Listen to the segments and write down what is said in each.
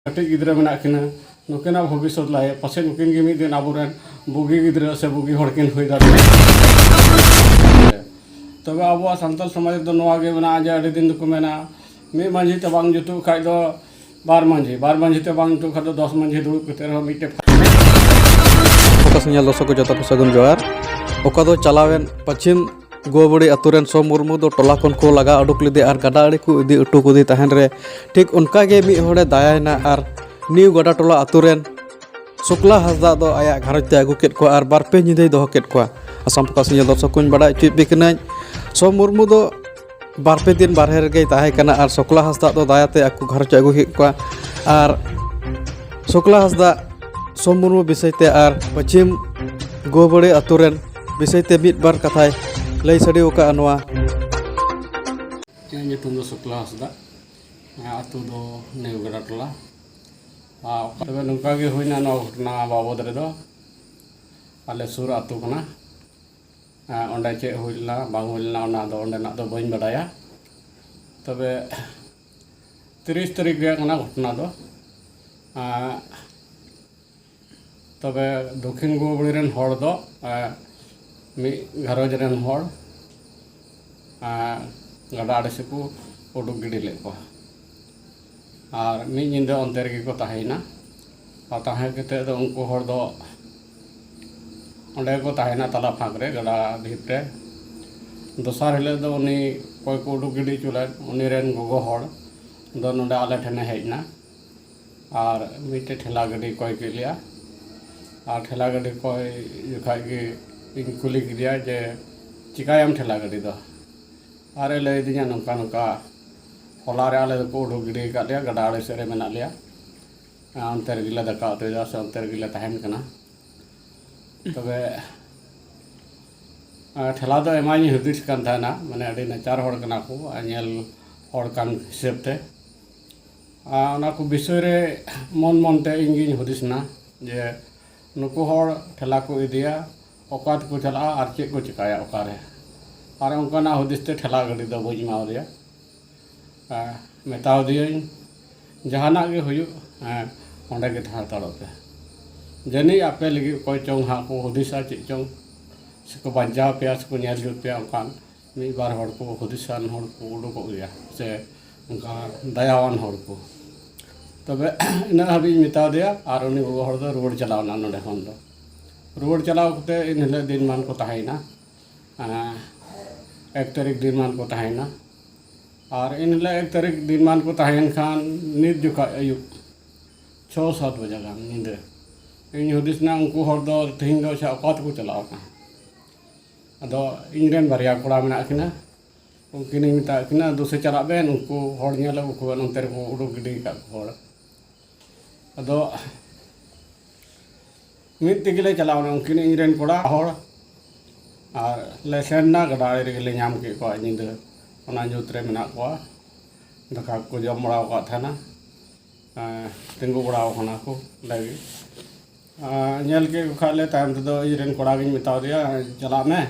कटिज गिद्रा मेना किना नुकिना भविष्य लाए पासे नुकिन के मिद दिन आबोरेन बुगी गिद्रा से बुगी हड़किन हुई दाड़े तबे आबो सान्ताल समाज दो नोआ गे मेना जे अडी दिन को मेना मी मांझी ते बांग जुतु खाय दो बार मांझी ते बांग जुतु खाय दो 10 मांझी दुड़ुब कते रहो मिटे फोकस ᱧᱮᱞ ᱫᱚᱥᱚ ᱠᱚ ᱡᱚᱛᱚ ᱠᱚ ᱥᱟᱹᱜᱩᱱ ᱡᱚᱦᱟᱨ ᱚᱠᱟ ᱫᱚ ᱪᱟᱞᱟᱣᱮᱱ ᱯᱟᱪᱷᱤᱢ गोबड़ी अतुरेन सो मुर्मू दो टोला खन को लगा उडुक लेदे और गड़ा आड़ी को इदी उटू को दी तहन रे ठीक उनका गे मी होड़े दायाना और न्यू गड़ा टोला अतुरेन शुक्ला हसदा दो आया घरज ते अगु केट को और बार पे निदे दो केट को असम फोकस ᱧᱮᱞ दर्शक कुन बड़ा चुप बिकना सो मुर्मू दो बार पे दिन बारहे गे ताहे कना और शुक्ला हसदा दो दायाते अकु घरज अगु केट को और शुक्ला हसदा सो मुर्मू विषयते और पश्चिम गोबड़ी अतुरेन विषयते मिद बार कथाय लई सड़ी ओका अनवा ये तुम दो शुक्ला हसदा आतु दो नेवगड़ा टोला तबे नुका गे हुइना नो घटना बाबद रे दो आले सुर आतु कना ओंडे चे हुइला बांग हुइला ओना दो ओंडे ना दो बइन बडाया तबे 30 तारीख रे कना घटना दो तबे दक्षिण गोबड़ी रेन हर दो मी घरज रेन हर गड़ा आड़े से को उडुक गिडी ले को और मी निंदा अंतर गे को ताहेना और ताहे केते दो उनको हर दो ओंडे को ताहेना तला फाक रे गड़ा ढीप रे दोसार हेले दो उनी कोई को उडुक गिडी चुला उनी रेन गोगो हर दो नोडे आले ठने हेजना और मीटे ठेला गडी कोई के लिया और ठेला गडी कोई जखाय गे इन कुली गिया जे चिकायम ठेला गडी दो आरे लय दिया नंका नंका होला रे आले को उडुक गिडी का लिया गड़ा आड़े से रे मेना लिया अंतर गिला दका तो जा से अंतर गिला तहन कना तबे ठेला दो एमाई हुदिस कान थाना माने अडी नचार हड़ कना को नेल हड़ कान हिसाब ते ओना को विषय रे मन मन ते इंगिन हुदिसना जे नुको हड़ ठेला को इदिया ओकात को चला और चे को चिकाया ओकारे और उनका हुदिसते ठेला गड़ी दो बज माव दिया मेताव दिया जहाना गे हुयु ओंडे गे था तड़ोते जनी आपे लगी कोई चौंग हाँ को हुदिसा चे चौंग से बंजाव पे से नेल जुट पे उनकान मी बार हड़ को हुदिसान हड़ को उडुक गया से उनका दयावान हड़ को तबे इन हाबी मेताव दिया और उनी हड़ दो रुवाड़ चलावना नोडे खन दो रुवाड़ चलाव कते इन हले दिन मान को ताहेना 1 तारीख दिन मान को ताहेना और इन हले 1 तारीख दिन मान को ताहेन खान नित जुका अयुब 6-7 बजे गान नींदे इन हुदिसना उनको हर दो तिहिन दो छा अकात को चलाव का अदो इनरेन बारिया कोड़ा मेना किना उनकिन मिता किना दोसे चला बेन उनको हर नेला उनको नंतर को उडुक गिडी का हर अदो मित तिगले चलावना उनकिन इनरेन कोड़ा हर और लेसेना गड़ा रे गेले नाम के को निंद ओना जुत रे मेना को दका को जम बड़ा को थाना तिंगु बड़ा होना को लगी नेल के खाले टाइम तो इनरेन कोड़ा गिन मिता दिया चला में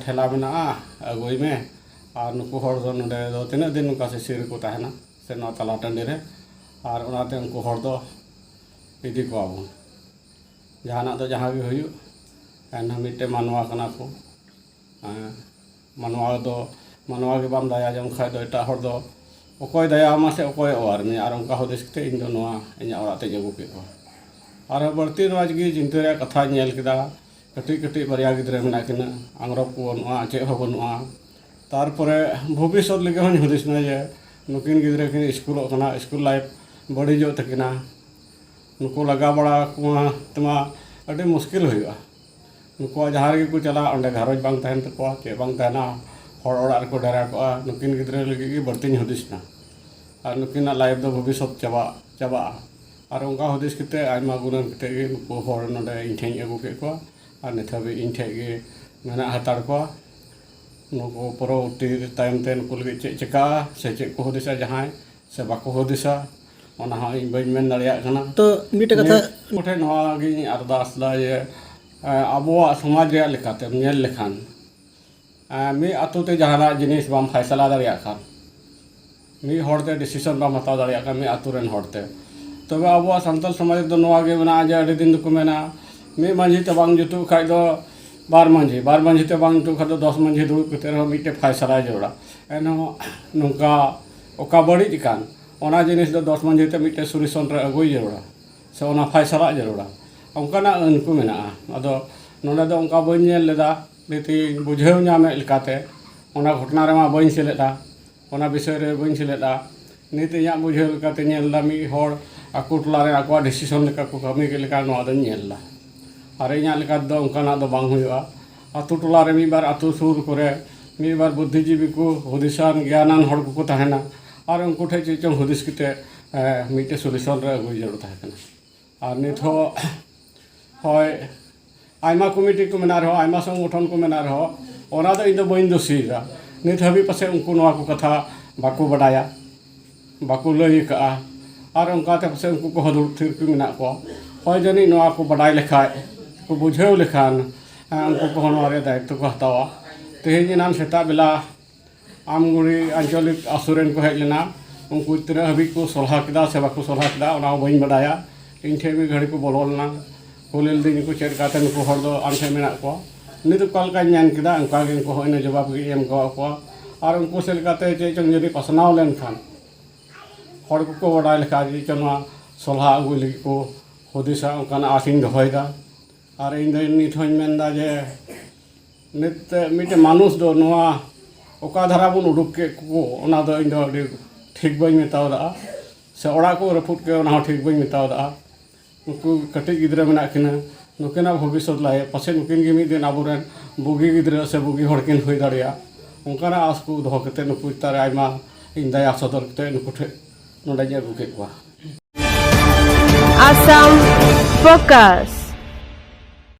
ठेला मेना अगुई में और नुको हर दो नडे दो तिना दिन का से सिर को ताहना से न तला टंडे रे और ओनाते उनको हर दो इदी को आबो जहाना तो जहाँ भी हुयु एन मिट्टे मानवा कना को मानवा के बाम दया जम खाय दो एटा हर दो ओकोय दया मा से ओकोय और में और उनका होदिस के इन दो नवा इना ओराते जगु के को और बर्ती राज की चिंता रे कथा नेल केदा कटी कटी बरिया गिद्रे मेना किना आंग्रब को नवा चे हो बनवा तार परे भविष्य लगे हन होदिस ना जे नुकिन गिद्रे किन स्कूल कना स्कूल लाइफ बड़ी जो तकिना नुको लगा बड़ा कुआ तमा अटे मुश्किल हुआ नुको जहाँ रे को चला अंडे घरज बांग तहन तको चे बांग तहना हर ओड़ा को डरा को नुकिन गिद्रे लगी बर्ती हुदिसना और नुकिन लाइफ दो भविष्य चाबा और उनका हुदिस कते आयमा गुणन कते गे नुको हर नडे इनठे अगु के को और निथाबे इनठे गे मेना हताड़ को नुको परवर्ती टाइम ते नुको लगे चे चेका से चे को हुदिसा जहाँ से बाको हुदिसा ओना हाँ इन बइन मेन दाड़िया कना तो मिटे कथा उठे नवा गी अरदास ला ये अबुआ समाज रे लेखाते नेल लेखान मी आतु ते जहाना जिनिस बाम फैसला दाड़िया खान ᱢᱤᱫ ᱦᱚᱲᱛᱮ ᱰᱤᱥᱤᱥᱚᱱ ᱵᱟᱢ ᱦᱟᱛᱟᱣ ᱫᱟᱲᱮᱭᱟᱜ ᱠᱟᱱᱟ ᱢᱤᱫ ᱟᱛᱳ ᱨᱮᱱ ᱦᱚᱲᱛᱮ ᱛᱚᱵᱮ ᱟᱵᱚᱣᱟᱜ ᱥᱟᱱᱛᱟᱲ ᱥᱚᱢᱟᱡᱽ ᱨᱮᱫᱚ ᱱᱚᱣᱟ ᱜᱮ ᱢᱮᱱᱟᱜᱼᱟ ᱡᱮ ᱟᱹᱰᱤ ᱫᱤᱱ ᱫᱚᱠᱚ ᱢᱮᱱᱟ ᱢᱤᱫ ᱢᱟᱺᱡᱷᱤ ᱛᱮ ᱵᱟᱝ ᱡᱩᱛᱩᱜ ᱠᱷᱟᱡ ᱫᱚ ᱵᱟᱨ ᱢᱟᱺᱡᱷᱤ ᱛᱮ ᱵᱟᱝ ᱡᱩᱛᱩᱜ ᱠᱷᱟᱡ ᱫᱚ 10 ᱢᱟᱺᱡᱷᱤ ᱫᱩᱲᱩᱵ ᱠᱟᱛᱮ ᱨᱮᱦᱚᱸ ᱢᱤᱫᱴᱮᱡ ᱯᱷᱟᱭᱥᱟᱞᱟ ᱡᱟᱹᱨᱩᱲᱟ ᱮᱱᱦᱚᱸ ᱱᱚᱝᱠᱟ ᱚᱠᱟ ᱵᱟᱹᱲᱤᱡ ᱟᱠᱟᱱ ᱚᱱᱟ ᱡᱤᱱᱤᱥ ᱫᱚ 10 ᱢᱟᱺᱡᱷᱤ ᱛᱮ ᱢᱤᱫᱴᱮᱡ ᱥᱚᱞᱩᱥᱚᱱ ᱨᱮ ᱟᱹᱜᱩᱭ ᱡᱟᱹᱨᱩᱲᱟ ᱥᱮ ᱚᱱᱟ ᱯᱷᱟᱭᱥᱟᱞᱟ ᱡᱟᱹᱨᱩᱲᱟ ᱚᱱᱠᱟᱱᱟᱜ ᱟᱹᱱ ᱠᱚ ᱢᱮᱱᱟᱜᱼᱟ ᱟᱫᱚ ᱱᱚᱰᱮ ᱫᱚ ᱚᱱᱠᱟ ᱵᱟᱹᱧ ᱧᱮᱞ ᱞᱮᱫᱟ ᱱᱤᱛᱤᱧ ᱵᱩᱡᱷᱟᱹᱣ ᱧᱟᱢᱮᱫ ᱞᱮᱠᱟᱛᱮ ᱚᱱᱟ ᱜᱷᱚᱴᱚᱱᱟ ᱨᱮᱢᱟ ᱵᱟᱹᱧ ᱥᱮᱞᱮᱫᱟ ᱚᱱᱟ ᱵᱤᱥᱚᱭ ᱨᱮ ᱵᱟᱹᱧ ᱥᱮᱞᱮᱫᱟ ᱱᱤᱛ ᱤᱧᱟᱹᱜ ᱵᱩᱡᱷᱟᱹᱣ ᱞᱮᱠᱟᱛᱮ ᱧᱮᱞ ᱮᱫᱟ ᱢᱤᱫ ᱦᱚᱲ ᱟᱠᱚ ᱴᱚᱞᱟ ᱨᱮ ᱟᱠᱚᱣᱟᱜ ᱰᱤᱥᱤᱥᱚᱱ ᱞᱮᱠᱟ ᱠᱚ ᱠᱟᱹᱢᱤ ᱠᱮᱫ ᱞᱮᱠᱟ ᱱᱚᱣᱟ ᱫᱚᱧ ᱧᱮᱞ ᱮᱫᱟ ᱟᱨ ᱤᱧᱟᱹᱜ ᱞᱮᱠᱟ ᱛᱮᱫᱚ ᱚᱱᱠᱟᱱᱟᱜ ᱫᱚ ᱵᱟᱝ ᱦᱩᱭᱩᱜᱼᱟ ᱟᱛᱳ ᱴᱚᱞᱟ ᱨᱮ ᱢᱤᱫ ᱵᱟᱨ ᱟᱛᱳ ᱥᱩᱨ ᱠᱚᱨᱮ ᱢᱤᱫ ᱵᱟᱨ ᱵᱩᱫᱽᱫᱷᱤᱡীᱵী ᱠᱚ ᱦᱩᱫᱤᱥᱟᱱ ᱜᱮᱭᱟᱱᱟᱱ ᱦᱚᱲ ᱠᱚᱠᱚ ᱛᱟᱦᱮᱱᱟ ᱟᱨ ᱩᱱᱠᱩ ᱴᱷᱮᱡ ᱪᱮᱫ ᱪᱚᱝ ᱦᱩᱫᱤᱥ ᱠᱟᱛᱮ ᱢᱤᱫᱴᱮᱡ ᱥᱚᱞᱩᱥᱚᱱ ᱨᱮ ᱟᱹᱜᱩᱭ ᱡᱟᱹᱨᱩᱲ ᱛᱟᱦᱮᱸ ᱠᱟᱱᱟ ᱟᱨ ᱱᱤᱛ ᱦᱚᱸ ᱦᱳᱭ ᱟᱭᱢᱟ ᱠᱚᱢᱤᱴᱤ ᱠᱚ ᱢᱮᱱᱟᱜ ᱨᱮᱦᱚᱸ ᱟᱭᱢᱟ ᱥᱚᱝᱜᱚᱴᱷᱚᱱ ᱠᱚ ᱢᱮᱱᱟᱜ ᱨᱮᱦᱚᱸ ᱚᱱᱟ ᱫᱚ ᱤᱧ ᱫᱚ ᱵᱟᱹᱧ ᱫᱳᱥᱤᱭᱮᱫᱟ ᱱᱤᱛ ᱦᱟᱹᱵᱤᱡ ᱯᱟᱥᱮᱡ ᱩᱱᱠᱩ ᱱᱚᱣᱟ ᱠᱚ ᱠᱟᱛᱷᱟ ᱵᱟᱠᱚ ᱵᱟᱰᱟᱭᱟ ᱵᱟᱠᱚ ᱞᱟᱹᱭ ᱟᱠᱟᱜᱼᱟ ᱟᱨ ᱚᱱᱠᱟᱛᱮ ᱯᱟᱥᱮᱡ ᱩᱱᱠᱩ ᱠᱚᱦᱚᱸ ᱫᱩᱲᱩᱵ ᱛᱷᱤᱨ ᱠᱚ ᱢᱮᱱᱟᱜ ᱠᱚᱣᱟ ᱦᱳᱭ ᱡᱟᱹᱱᱤᱡ ᱱᱚᱣᱟ ᱠᱚ ᱵᱟᱰᱟᱭ ᱞᱮᱠᱷᱟᱡ ᱠᱚ ᱵᱩᱡᱷᱟᱹᱣ ᱞᱮᱠᱷᱟᱱ ᱩᱱᱠᱩ ᱠᱚᱦᱚᱸ ᱱᱚᱣᱟ ᱨᱮ ᱫᱟᱭᱤᱛᱛᱚ ᱠᱚ ᱦᱟᱛᱟᱣᱟ ᱛᱮᱦᱮᱧ ᱮᱱᱟᱱ ᱥᱮᱛᱟᱜ ᱵᱮᱞᱟ ᱟᱢᱜᱩᱲᱤ ᱟᱧᱪᱚᱞᱤᱠ ᱟᱥᱩᱨᱮᱱ ko ᱦᱮᱡ ᱞᱮᱱᱟ ᱩᱱᱠᱩ ᱛᱤᱱᱟᱹᱜ ᱦᱟᱹᱵᱤᱡ ᱠᱚ ᱥᱚᱞᱦᱟ ᱠᱮᱫᱟ ᱥᱮ ᱵᱟᱠᱚ ᱥᱚᱞᱦᱟ ᱠᱮᱫᱟ ᱚᱱᱟ ᱦᱚᱸ ᱵᱟᱹᱧ ᱵᱟᱰᱟᱭᱟ ᱤᱧ ᱴᱷᱮᱡ ᱢᱤᱫ ᱜᱷᱟᱹᱲᱤ ᱠᱚ ᱵᱚᱞᱚ ᱞᱮᱱᱟ ᱠᱩᱞᱤ ᱞᱤᱫᱤᱧ ᱠᱚ ᱪᱮᱫ ᱞᱮᱠᱟᱛᱮ ᱱᱩᱠᱩ ᱦᱚᱲ ᱫᱚ ᱟᱢ ᱴᱷᱮᱡ ᱢᱮᱱᱟᱜ ᱠᱚᱣᱟ ᱱᱤᱛ ᱚᱠᱟ ᱞᱮᱠᱟᱧ ᱧᱮᱞ ᱠᱮᱫᱟ ᱚᱱᱠᱟ ᱜᱮ ᱩᱱᱠᱩ ᱦᱚᱸ ᱤᱱᱟᱹ ᱡᱚᱵᱟᱵ ᱜᱮ ᱮᱢ ᱠᱟᱣᱟᱫ ᱠᱚᱣᱟ ᱟᱨ ᱩᱱᱠᱩ ᱥᱮᱫ ᱞᱮᱠᱟᱛᱮ ᱪᱮᱫ ᱪᱚᱝ ᱡᱩᱫᱤ ᱯᱟᱥᱱᱟᱣ ᱞᱮᱱᱠᱷᱟᱱ ᱦᱚᱲ ᱠᱚᱠᱚ ᱵᱟᱰᱟᱭ ᱞᱮᱠᱷᱟᱱ ᱪᱮᱫ ᱪᱚᱝ ᱱᱚᱣᱟ ᱥᱚᱞᱦᱟ ᱟᱹᱜᱩᱭ ᱞᱟᱹᱜᱤᱫ ᱠᱚ ᱦᱩᱫᱤᱥᱟ ᱚᱱᱠᱟᱱᱟᱜ ᱟᱥᱤᱧ ᱫᱚᱦᱚᱭᱮᱫᱟ ᱟᱨ ᱤᱧ ᱫᱚ ᱱᱤᱛ ᱦᱚᱸᱧ ᱢᱮᱱᱫᱟ ᱡᱮ ᱱᱤᱛ ᱢᱤᱫᱴᱮᱱ ᱢᱟᱱᱩᱥ ᱫᱚ ᱱᱚᱣᱟ ᱚᱠᱟ ᱫᱷᱟᱨᱟ ᱵᱚᱱ ᱩᱰᱩᱠ ᱠᱮᱫ ᱠᱚ ᱚᱱᱟ ᱫᱚ ᱤᱧ ᱫᱚ ᱟᱹᱰᱤ ᱴᱷᱤᱠ ᱵᱟᱹᱧ ᱢᱮᱛᱟᱣᱫᱟ ᱥᱮ ᱚᱲᱟᱜ ko ᱨᱟᱹᱯᱩᱫ ᱠᱮᱫ ᱚᱱᱟ ᱦᱚᱸ ᱴᱷᱤᱠ ᱵᱟᱹᱧ ᱢᱮᱛᱟᱣᱫᱟ ᱩᱱᱠᱩ ᱠᱟᱹᱴᱤᱡ ᱜᱤᱫᱽᱨᱟᱹ ᱢᱮᱱᱟᱜ ᱠᱤᱱᱟ ᱱᱩᱠᱤᱱᱟᱜ ᱵᱷᱚᱵᱤᱥᱥᱚᱛ ᱞᱟᱹᱜᱤᱫ ᱯᱟᱥᱮᱡ ᱱᱩᱠᱤᱱ ᱜᱮ ᱢᱤᱫ ᱫᱤᱱ ᱟᱵᱚᱨᱮᱱ ᱵᱩᱜᱤ ᱜᱤᱫᱽᱨᱟᱹ ᱥᱮ ᱵᱩᱜᱤ ᱦᱚᱲ ᱠᱤᱱ ᱦᱩᱭ ᱫᱟᱲᱮᱭᱟᱜᱼᱟ ᱚᱱᱠᱟᱱᱟᱜ ᱟᱸᱥ ᱠᱚ ᱫᱚᱦᱚ ᱠᱟᱛᱮ ᱱᱩᱠᱩ ᱪᱮᱛᱟᱱ ᱨᱮ ᱟᱭᱢᱟ ᱤᱧ ᱫᱟᱭᱟ ᱥᱚᱫᱚᱨ ᱠᱟᱛᱮ ᱱᱩᱠᱩ ᱴᱷᱮᱡ ᱱᱚᱰᱮᱧ ᱟᱹᱜᱩ ᱠᱮᱫ ᱠᱚᱣᱟ Assam Focus.